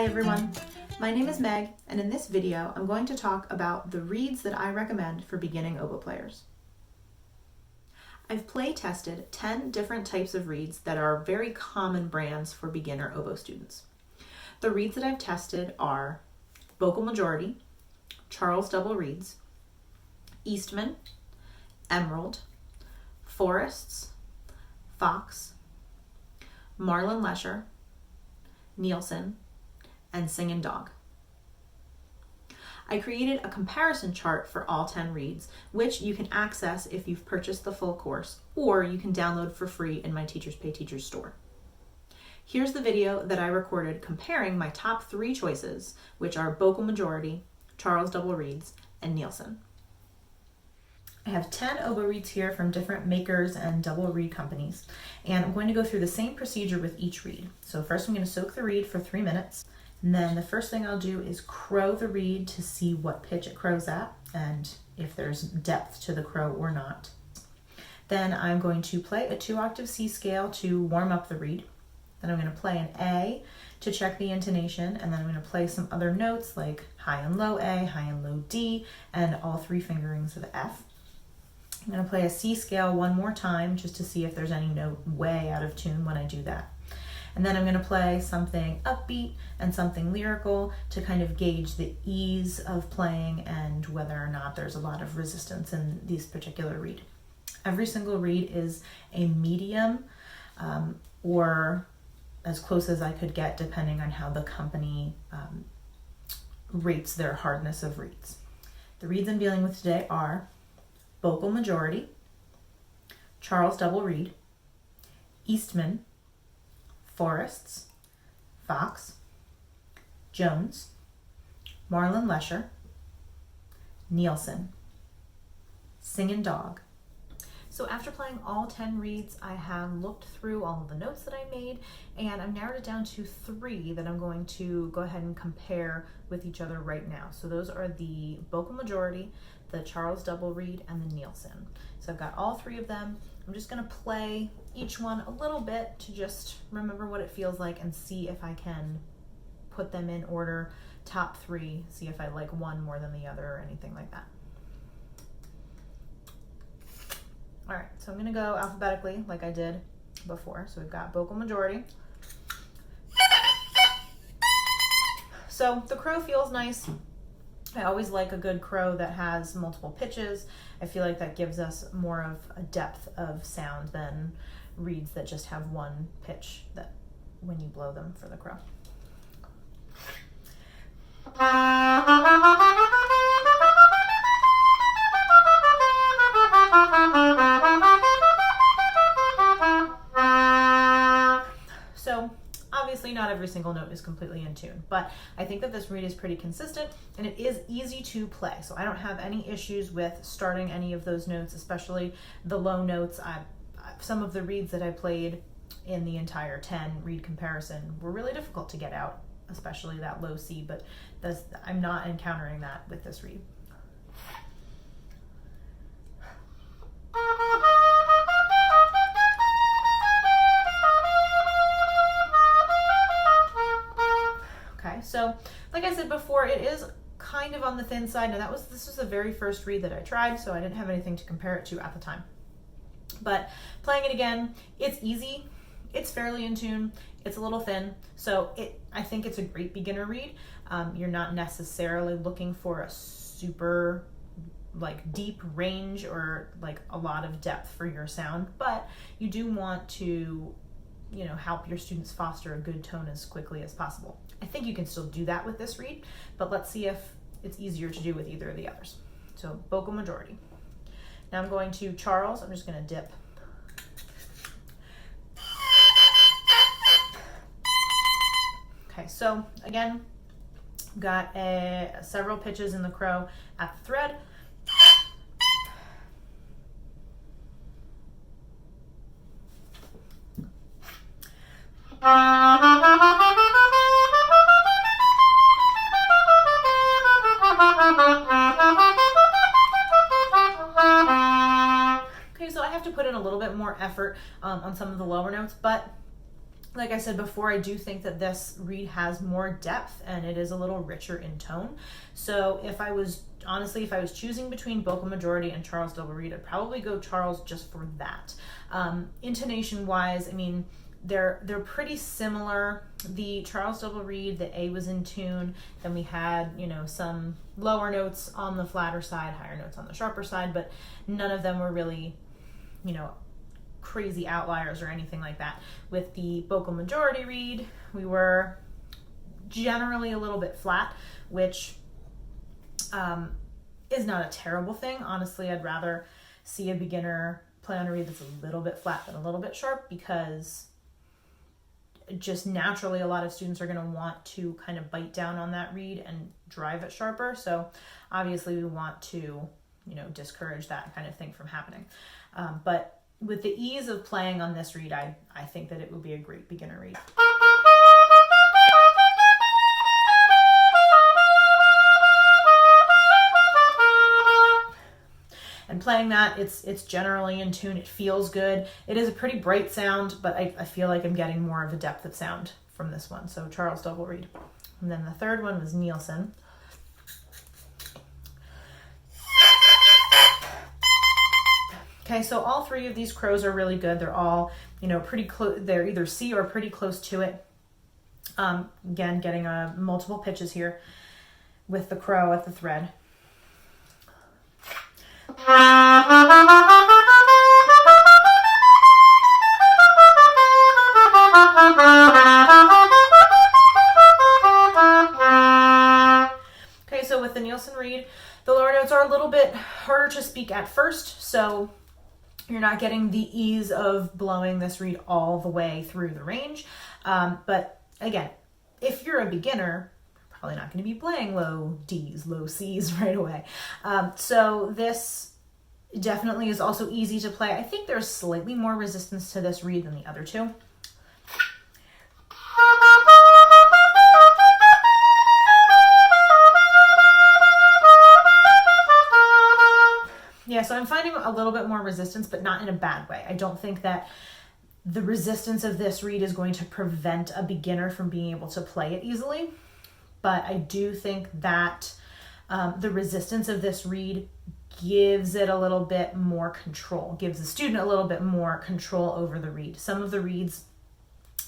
everyone, my name is Meg, and in this video I'm going to talk about the reeds that I recommend for beginning oboe players. I've play tested 10 different types of reeds that are very common brands for beginner oboe students. The reeds that I've tested are vocal majority, Charles double reeds, Eastman, Emerald, Forests, Fox, Marlin Lesher, Nielsen, and Singin' Dog. I created a comparison chart for all 10 reeds, which you can access if you've purchased the full course, or you can download for free in my Teachers Pay Teachers store. Here's the video that I recorded comparing my top 3 choices, which are vocal majority, Charles double reeds, and Nielsen. I have 10 oboe reeds here from different makers and double reed companies, and I'm going to go through the same procedure with each reed. So first I'm going to soak the reed for 3 minutes, and then the first thing I'll do is crow the reed to see what pitch it crows at and if there's depth to the crow or not. Then I'm going to play a 2-octave C scale to warm up the reed. Then I'm going to play an A to check the intonation, and then I'm going to play some other notes like high and low A, high and low D, and all 3 fingerings of F. I'm going to play a C scale one more time just to see if there's any note way out of tune when I do that. And then I'm going to play something upbeat and something lyrical to kind of gauge the ease of playing and whether or not there's a lot of resistance in these particular reed. Every single reed is a medium or as close as I could get depending on how the company rates their hardness of reeds. The reeds I'm dealing with today are vocal majority, Charles double reed, Eastman, Forests, Fox, Jones, Marlin Lesher, Nielsen, Singin' Dog. So after playing all 10 reeds, I have looked through all of the notes that I made, and I've narrowed it down to 3 that I'm going to go ahead and compare with each other right now. So those are the vocal majority, the Charles double reed, and the Nielsen. So I've got all 3 of them. I'm just going to play each one a little bit to just remember what it feels like and see if I can put them in order, top 3, see if I like one more than the other or anything like that. All right, so I'm going to go alphabetically like I did before. So we've got vocal majority. So the crow feels nice. I always like a good crow that has multiple pitches. I feel like that gives us more of a depth of sound than reeds that just have one pitch that when you blow them for the crow. So obviously not every single note is completely in tune, but I think that this reed is pretty consistent and it is easy to play. So I don't have any issues with starting any of those notes, especially the low notes. Some of the reeds that I played in the entire 10 reed comparison were really difficult to get out, especially that low C, but I'm not encountering that with this reed. So like I said before, it is kind of on the thin side. Now this was the very first reed that I tried, so I didn't have anything to compare it to at the time. But playing it again, it's easy, it's fairly in tune, it's a little thin, so I think it's a great beginner reed. You're not necessarily looking for a super like deep range or like a lot of depth for your sound, but you do want to help your students foster a good tone as quickly as possible. I think you can still do that with this reed, but let's see if it's easier to do with either of the others. So vocal majority. Now I'm going to Charles. I'm just going to dip. Okay, so again, got several pitches in the crow at the thread. Okay, so I have to put in a little bit more effort on some of the lower notes, but Like I said before, I do think that this reed has more depth and it is a little richer in tone. So if I was choosing between Vocal Majority and Charles Double Reed, I'd probably go Charles just for that. Intonation wise, I mean, they're pretty similar. The Charles Double Reed, the A was in tune, then we had, you know, some lower notes on the flatter side, higher notes on the sharper side, but none of them were really, you know, crazy outliers or anything like that. With the Vocal Majority reed, we were generally a little bit flat, which is not a terrible thing. Honestly, I'd rather see a beginner play on a reed that's a little bit flat than a little bit sharp, because just naturally a lot of students are going to want to kind of bite down on that reed and drive it sharper. So obviously we want to, you know, discourage that kind of thing from happening. But with the ease of playing on this reed, I think that it would be a great beginner reed. And playing that, it's generally in tune. It feels good. It is a pretty bright sound, but I feel like I'm getting more of a depth of sound from this one. So Charles Double Reed. And then the third one was Nielsen. Okay, so all three of these crows are really good. They're all, you know, pretty close. They're either C or pretty close to it. Again, getting multiple pitches here with the crow at the thread. Okay, so with the Nielsen reed, the lower notes are a little bit harder to speak at first, so you're not getting the ease of blowing this reed all the way through the range. But again, if you're a beginner, you're probably not going to be playing low Ds, low Cs right away. So this definitely is also easy to play. I think there's slightly more resistance to this reed than the other two. Yeah, so I'm finding a little bit more resistance, but not in a bad way. I don't think that the resistance of this reed is going to prevent a beginner from being able to play it easily. But I do think that the resistance of this reed gives it a little bit more control, gives the student a little bit more control over the reed. Some of the reeds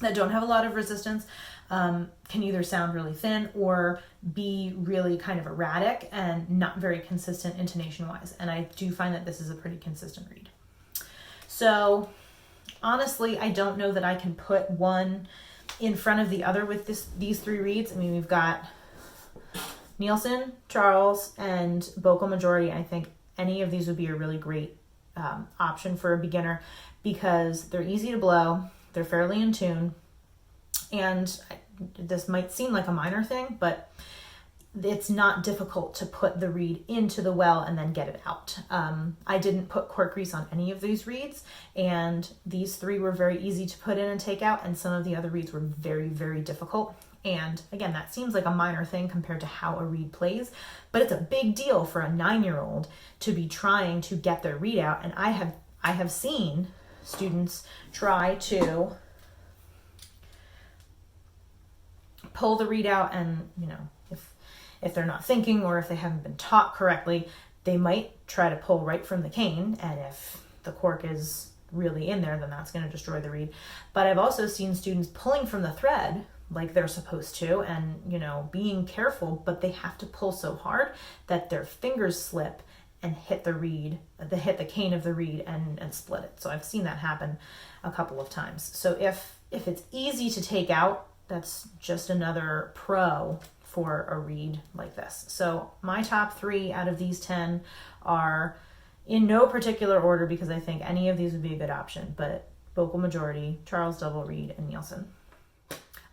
that don't have a lot of resistance can either sound really thin or be really kind of erratic and not very consistent intonation wise. And I do find that this is a pretty consistent reed. So honestly, I don't know that I can put one in front of the other with these three reeds. I mean, we've got Nielsen, Charles, and Vocal Majority. I think any of these would be a really great option for a beginner because they're easy to blow, they're fairly in tune, and this might seem like a minor thing, but it's not difficult to put the reed into the well and then get it out. I didn't put cork grease on any of these reeds, and these three were very easy to put in and take out, and some of the other reeds were very, very difficult. And again, that seems like a minor thing compared to how a reed plays, but it's a big deal for a 9-year-old to be trying to get their reed out. And I have seen students try to pull the reed out, and you know, if they're not thinking or if they haven't been taught correctly, they might try to pull right from the cane, and if the cork is really in there, then that's going to destroy the reed. But I've also seen students pulling from the thread like they're supposed to, and you know, being careful, but they have to pull so hard that their fingers slip and hit the reed, hit the cane of the reed and split it. So I've seen that happen a couple of times. So if it's easy to take out, that's just another pro for a reed like this. So my top 3 out of these 10 are in no particular order because I think any of these would be a good option, but Vocal Majority, Charles Double Reed, and Nielsen.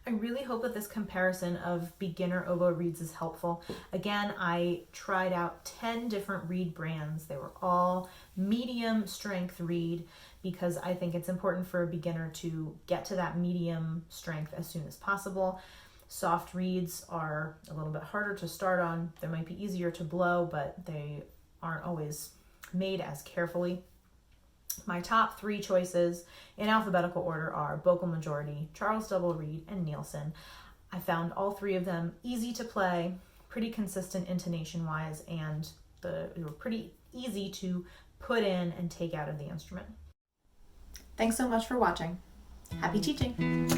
I really hope that this comparison of beginner oboe reeds is helpful. Again, I tried out 10 different reed brands. They were all medium strength reed because I think it's important for a beginner to get to that medium strength as soon as possible. Soft reeds are a little bit harder to start on. They might be easier to blow, but they aren't always made as carefully. My top 3 choices in alphabetical order are Vocal Majority, Charles Double Reed, and Nielsen. I found all 3 of them easy to play, pretty consistent intonation-wise, and they were pretty easy to put in and take out of the instrument. Thanks so much for watching. Happy teaching!